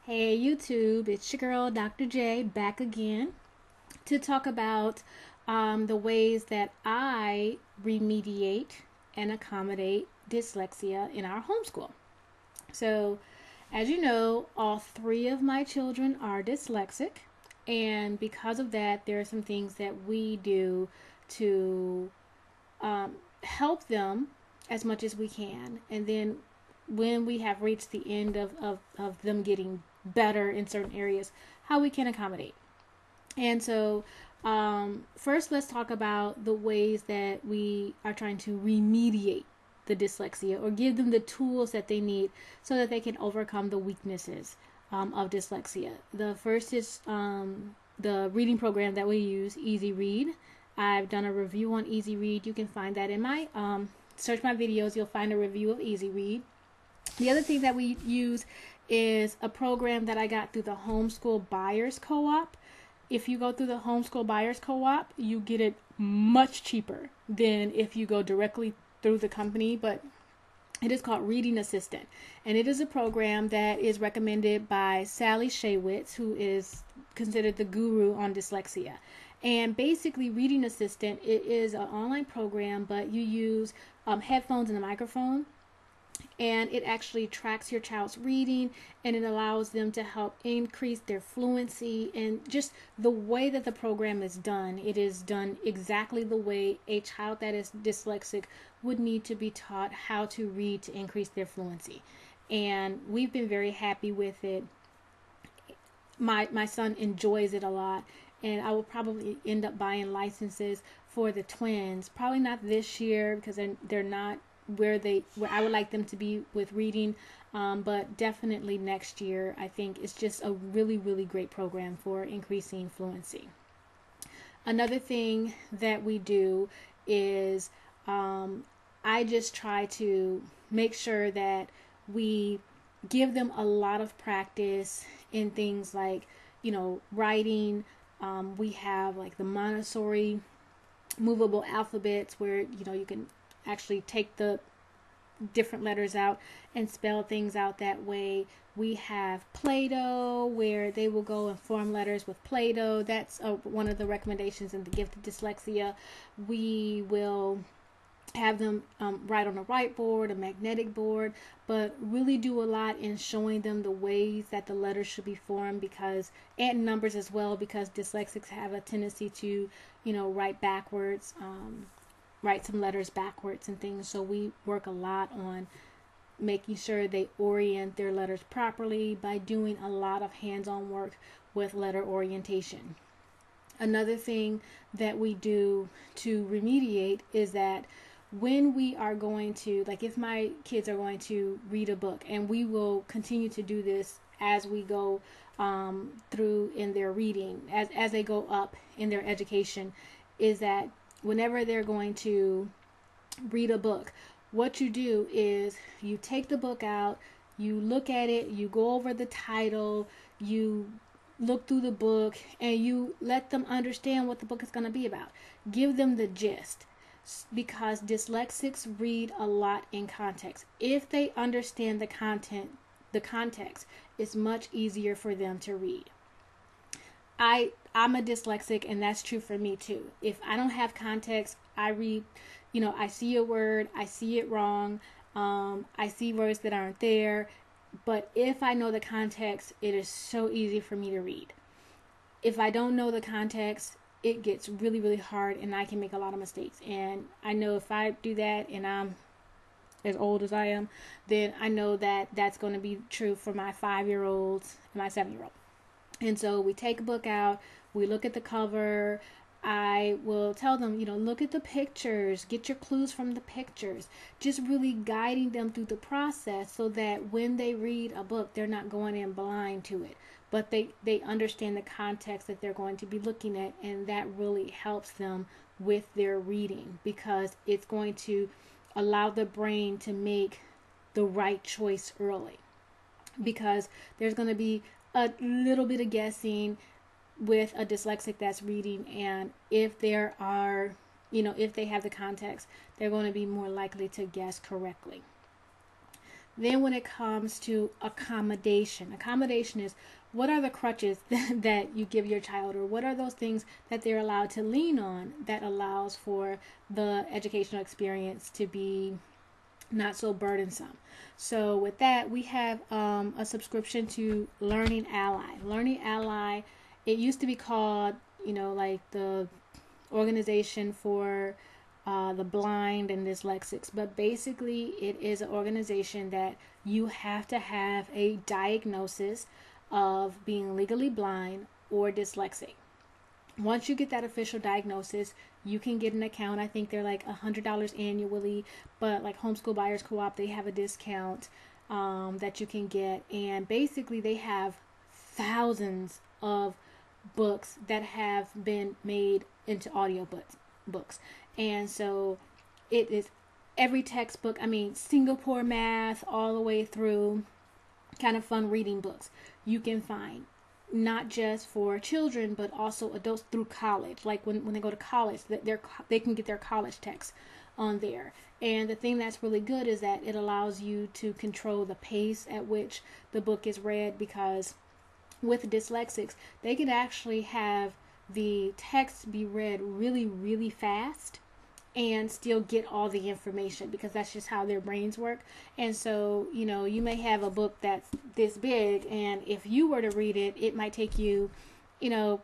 Hey YouTube, it's your girl Dr. J back again to talk about the ways that I remediate and accommodate dyslexia in our homeschool. So, as you know, all three of my children are dyslexic, and because of that, there are some things that we do to help them as much as we can. And then when we have reached the end of them getting better in certain areas, how we can accommodate. And so, first, let's talk about the ways that we are trying to remediate the dyslexia or give them the tools that they need so that they can overcome the weaknesses of dyslexia. The first is the reading program that we use, Easy Read. I've done a review on Easy Read. You can find that in my search my videos. You'll find a review of Easy Read. The other thing that we use is a program that I got through the Homeschool Buyers Co-op. If you go through the Homeschool Buyers Co-op, you get it much cheaper than if you go directly through the company, but it is called Reading Assistant, and it is a program that is recommended by Sally Shaywitz, who is considered the guru on dyslexia. And basically, Reading Assistant, it is an online program, but you use headphones and a microphone, and it actually tracks your child's reading, and it allows them to help increase their fluency. And just the way that the program is done, it is done exactly the way a child that is dyslexic would need to be taught how to read to increase their fluency. And we've been very happy with it. My son enjoys it a lot, and I will probably end up buying licenses for the twins. Probably not this year because they're not where I would like them to be with reading, but definitely next year. I think it's just a really, really great program for increasing fluency. Another thing that we do is I just try to make sure that we give them a lot of practice in things like, writing. We have like the Montessori movable alphabets where, you can actually take the different letters out and spell things out that way. We have Play-Doh where they will go and form letters with Play-Doh. That's one of the recommendations in the Gift of Dyslexia. We will have them write on a whiteboard, a magnetic board, but really do a lot in showing them the ways that the letters should be formed, and numbers as well, because dyslexics have a tendency to, write backwards, write some letters backwards and things. So we work a lot on making sure they orient their letters properly by doing a lot of hands-on work with letter orientation. Another thing that we do to remediate is that when we are going to, like if my kids are going to read a book, and we will continue to do this as we go through in their reading, as they go up in their education, is that whenever they're going to read a book, what you do is you take the book out, you look at it, you go over the title, you look through the book, and you let them understand what the book is going to be about. Give them the gist, because dyslexics read a lot in context. If they understand the context, it's much easier for them to read. I'm a dyslexic, and that's true for me too. If I don't have context, I read, I see a word, I see it wrong, I see words that aren't there. But if I know the context, it is so easy for me to read. If I don't know the context, it gets really, really hard, and I can make a lot of mistakes. And I know if I do that, and I'm as old as I am, then I know that that's going to be true for my 5-year-olds and my 7-year-old. And so we take a book out, we look at the cover. I will tell them, look at the pictures, get your clues from the pictures, just really guiding them through the process so that when they read a book, they're not going in blind to it, but they understand the context that they're going to be looking at, and that really helps them with their reading, because it's going to allow the brain to make the right choice early, because there's going to be a little bit of guessing with a dyslexic that's reading, and if there are, if they have the context, they're going to be more likely to guess correctly. Then when it comes to accommodation is what are the crutches that you give your child, or what are those things that they're allowed to lean on that allows for the educational experience to be not so burdensome. So with that, we have a subscription to Learning Ally. Learning Ally, it used to be called, like the organization for the blind and dyslexics, but basically it is an organization that you have to have a diagnosis of being legally blind or dyslexic. Once you get that official diagnosis, you can get an account. I think they're like $100 annually, but like Homeschool Buyers Co-op, they have a discount that you can get. And basically they have thousands of books that have been made into audio books. And so it is every textbook, Singapore math all the way through kind of fun reading books you can find, not just for children, but also adults through college. Like when they go to college, they can get their college texts on there. And the thing that's really good is that it allows you to control the pace at which the book is read, because with dyslexics, they can actually have the text be read really, really fast and still get all the information, because that's just how their brains work. And so, you may have a book that's this big, and if you were to read it, it might take you, 5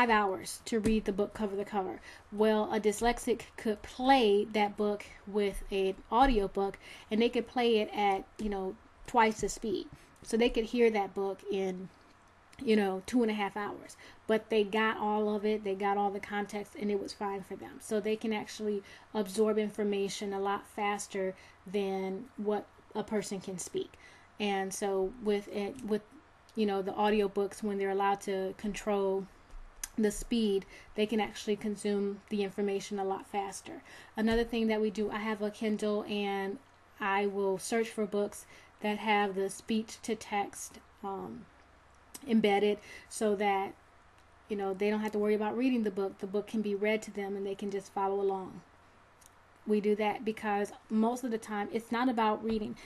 hours to read the book cover to cover. Well, a dyslexic could play that book with an audio book, and they could play it at, twice the speed. So they could hear that book in 2.5 hours, but they got all of it, they got all the context, and it was fine for them. So they can actually absorb information a lot faster than what a person can speak. And so with the audiobooks, when they're allowed to control the speed, they can actually consume the information a lot faster. Another thing that we do, I have a Kindle, and I will search for books that have the speech to text embedded, so that they don't have to worry about reading the book can be read to them and they can just follow along. We do that because most of the time it's not about reading.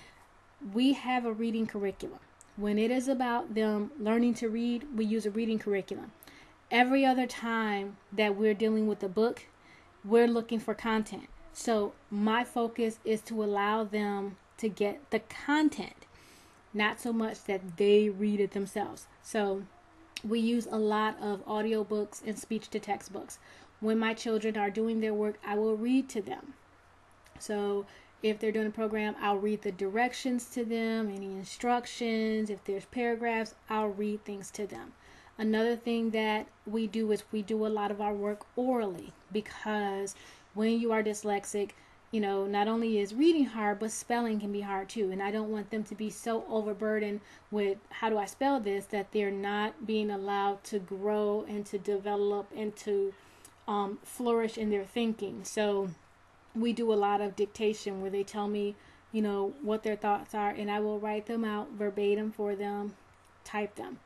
We have a reading curriculum. When it is about them learning to read, we use a reading curriculum. Every other time that we're dealing with the book, we're looking for content. So my focus is to allow them to get the content, not so much that they read it themselves. So we use a lot of audiobooks and speech to text books. When my children are doing their work, I will read to them. So if they're doing a program, I'll read the directions to them, any instructions. If there's paragraphs, I'll read things to them. Another thing that we do is we do a lot of our work orally, because when you are dyslexic, not only is reading hard, but spelling can be hard too. And I don't want them to be so overburdened with how do I spell this that they're not being allowed to grow and to develop and to flourish in their thinking. So we do a lot of dictation where they tell me, what their thoughts are, and I will write them out verbatim for them, type them.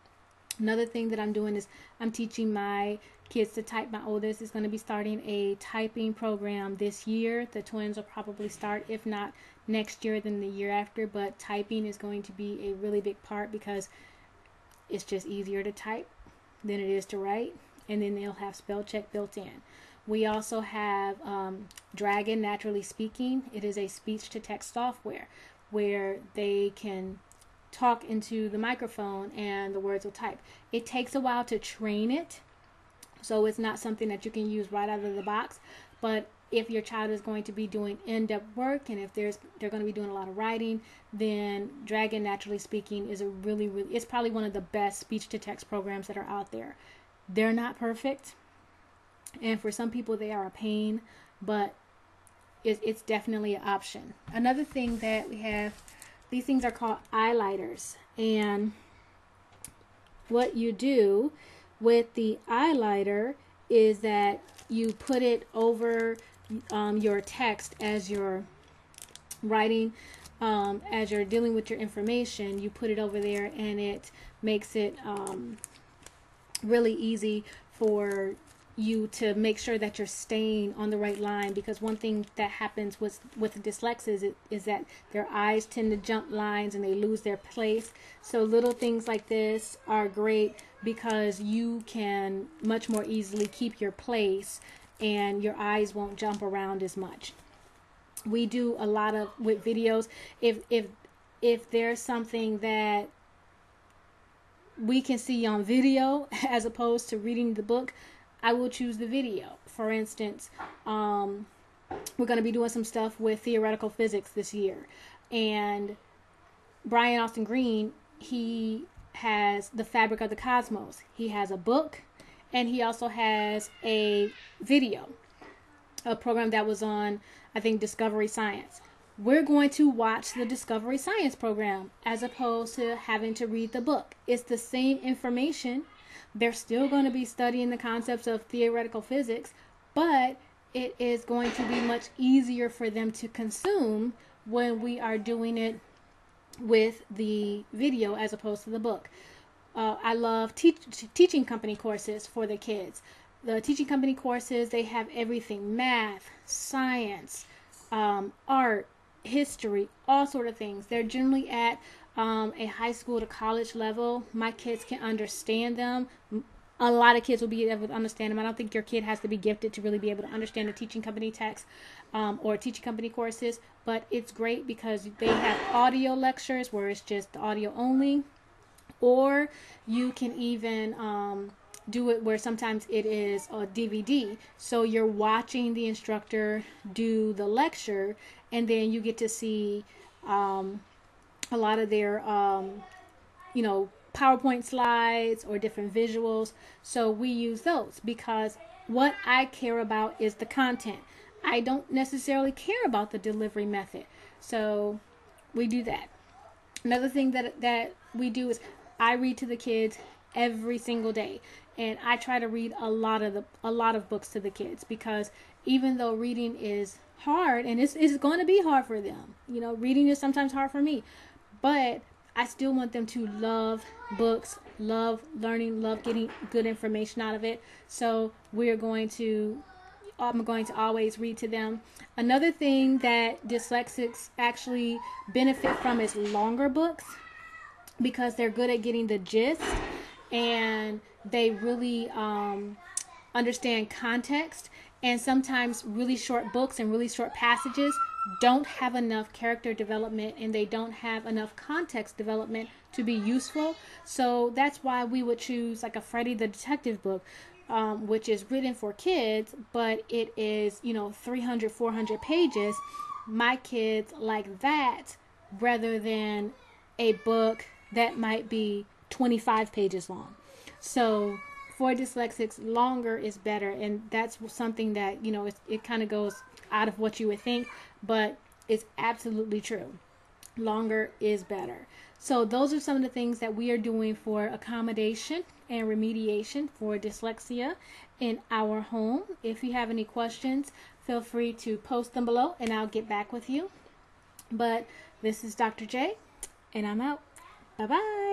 Another thing that I'm doing is I'm teaching my kids to type. My oldest is going to be starting a typing program this year. The twins will probably start, if not next year, then the year after. But typing is going to be a really big part, because it's just easier to type than it is to write. And then they'll have spell check built in. We also have Dragon Naturally Speaking. It is a speech to text software where they can talk into the microphone and the words will type. It takes a while to train it, so it's not something that you can use right out of the box. But if your child is going to be doing in-depth work, and if they're going to be doing a lot of writing, then Dragon Naturally Speaking is it's probably one of the best speech to text programs that are out there. They're not perfect, and for some people they are a pain, but it's definitely an option. Another thing that we have, these things are called eyelighters, and what you do with the eyelighter is that you put it over your text as you're writing, as you're dealing with your information. You put it over there, and it makes it really easy for you to make sure that you're staying on the right line, because one thing that happens with dyslexics is that their eyes tend to jump lines and they lose their place. So little things like this are great because you can much more easily keep your place and your eyes won't jump around as much. We do a lot of with videos. If there's something that we can see on video as opposed to reading the book, I will choose the video. For instance, we're going to be doing some stuff with theoretical physics this year. And Brian Austin Green, he has The Fabric of the Cosmos. He has a book, and he also has a video, a program that was on, I think, Discovery Science. We're going to watch the Discovery Science program as opposed to having to read the book. It's the same information. They're still going to be studying the concepts of theoretical physics, but it is going to be much easier for them to consume when we are doing it with the video as opposed to the book. I love teaching company courses for the kids. The teaching company courses, they have everything: math, science, art, history, all sort of things. They're generally at a high school to college level. My kids can understand them. A lot of kids will be able to understand them. I don't think your kid has to be gifted to really be able to understand the teaching company text or teaching company courses, but it's great because they have audio lectures where it's just audio only, or you can even do it where sometimes it is a DVD. So you're watching the instructor do the lecture, and then you get to see a lot of their, PowerPoint slides or different visuals. So we use those because what I care about is the content. I don't necessarily care about the delivery method. So we do that. Another thing that we do is I read to the kids every single day, and I try to read a lot of books to the kids, because even though reading is hard, and it's going to be hard for them, reading is sometimes hard for me, but I still want them to love books, love learning, love getting good information out of it. So I'm going to always read to them. Another thing that dyslexics actually benefit from is longer books, because they're good at getting the gist and they really understand context. And sometimes really short books and really short passages don't have enough character development and they don't have enough context development to be useful. So that's why we would choose like a Freddy the Detective book, which is written for kids, but it is, 300, 400 pages. My kids like that rather than a book that might be 25 pages long. So for dyslexics, longer is better, and that's something that, it kind of goes out of what you would think, but it's absolutely true. Longer is better. So those are some of the things that we are doing for accommodation and remediation for dyslexia in our home. If you have any questions, feel free to post them below and I'll get back with you. But this is Dr. J, and I'm out. Bye-bye.